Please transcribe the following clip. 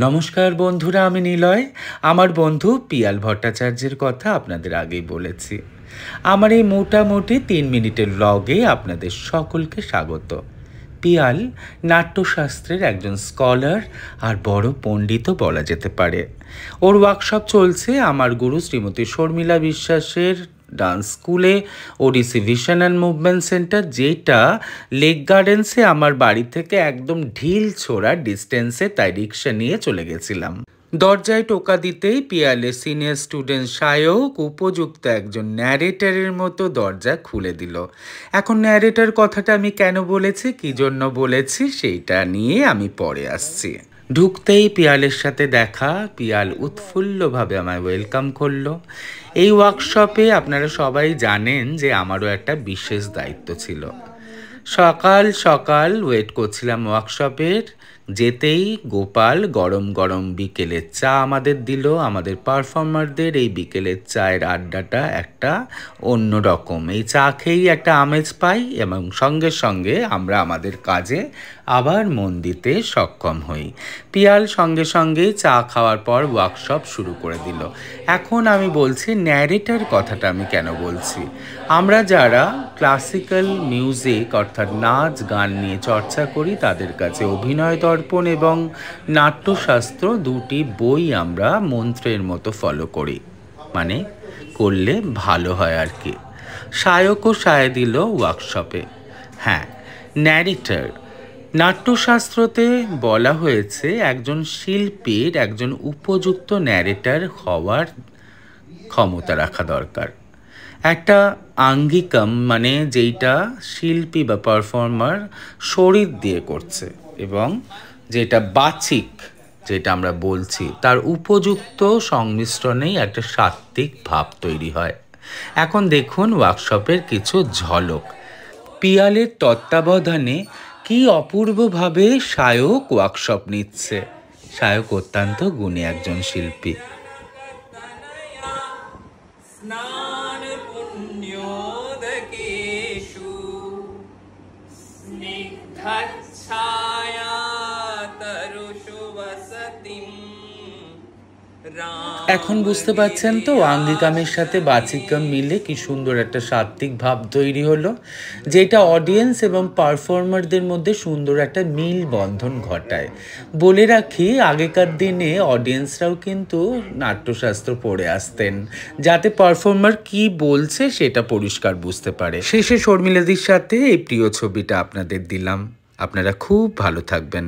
নমস্কার বন্ধুরা, আমি নিলয়। আমার বন্ধু পিয়াল ভট্টাচার্যের কথা আপনাদের আগেই বলেছি। আমার এই মোটামুটি 3 মিনিটের ব্লগে আপনাদের সকলকে স্বাগত। পিয়াল নাট্যশাস্ত্রের একজন স্কলার আর বড় পণ্ডিতও বলা যেতে পারে। ওর ওয়ার্কশপ চলছে আমার গুরু শ্রীমতী শর্মিলা বিশ্বাসের ডান্স স্কুলে, ওডিসি ভিশন অ্যান্ড মুভমেন্ট সেন্টার, যেটা লেক গার্ডেন্সে আমার বাড়ি থেকে একদম ঢিল ছোড়া ডিস্টেন্সে, তাই রিক্সা নিয়ে চলে গেছিলাম। দরজায় টোকা দিতেই পিয়ালের সিনিয়র স্টুডেন্ট সায়ক উপযুক্ত একজন ন্যারেটারের মতো দরজা খুলে দিল। এখন ন্যারেটার কথাটা আমি কেন বলেছি, কী জন্য বলেছি, সেইটা নিয়ে আমি পরে আসছি। ঢুকতেই পিয়ালের সাথে দেখা, পিয়াল উৎফুল্লভাবে আমায় ওয়েলকাম করলো। এই ওয়ার্কশপে আপনারা সবাই জানেন যে আমারও একটা বিশেষ দায়িত্ব ছিল। সকাল সকাল ওয়েট করছিলাম ওয়ার্কশপের। যেতেই গোপাল গরম গরম বিকেলের চা আমাদের দিল। আমাদের পারফর্মারদের এই বিকেলের চায়ের আড্ডাটা একটা অন্য রকম। এই চা খেয়েই একটা আমেজ পাই এবং সঙ্গে সঙ্গে আমরা আমাদের কাজে আবার মন দিতে সক্ষম হই। পিয়াল সঙ্গে সঙ্গেই চা খাওয়ার পর ওয়ার্কশপ শুরু করে দিল। এখন আমি বলছি ন্যারেটার কথাটা আমি কেন বলছি। আমরা যারা ক্লাসিক্যাল মিউজিক অর্থাৎ নাচ গান নিয়ে চর্চা করি, তাদের কাছে অভিনয় দর্পণ এবং নাট্যশাস্ত্র দুটি বই আমরা মন্ত্রের মতো ফলো করি, মানে করলে ভালো হয় আর কি। সায়কও সায় দিল ওয়ার্কশপে। হ্যাঁ, ন্যারেটর নাট্যশাস্ত্রতে বলা হয়েছে একজন শিল্পীর একজন উপযুক্ত ন্যারেটর হওয়ার ক্ষমতা রাখা দরকার। একটা আঙ্গিকম, মানে যেইটা শিল্পী বা পারফর্মার শরীর দিয়ে করছে, এবং যেটা বাচিক, যেটা আমরা বলছি, তার উপযুক্ত সংমিশ্রণেই একটা সাত্ত্বিক ভাব তৈরি হয়। এখন দেখুন ওয়ার্কশপের কিছু ঝলক। পিয়ালের তত্ত্বাবধানে কি অপূর্বভাবে সায়ক ওয়ার্কশপ নিচ্ছে। সায়ক অত্যন্ত গুণী একজন শিল্পী। এখন বুঝতে পারছেন তো আঙ্গিকামের সাথে বাচিকাম মিলে কি সুন্দর একটা সাত্ত্বিক ভাব তৈরি হলো, যেটা অডিয়েন্স এবং পারফর্মারদের মধ্যে সুন্দর একটা মিল বন্ধন ঘটায়। বলে রাখি, আগেকার দিনে অডিয়েন্সরাও কিন্তু নাট্যশাস্ত্র পড়ে আসতেন, যাতে পারফর্মার কি বলছে সেটা পরিষ্কার বুঝতে পারে। শেষে শর্মিলাদির সাথে এই প্রিয় ছবিটা আপনাদের দিলাম। আপনারা খুব ভালো থাকবেন।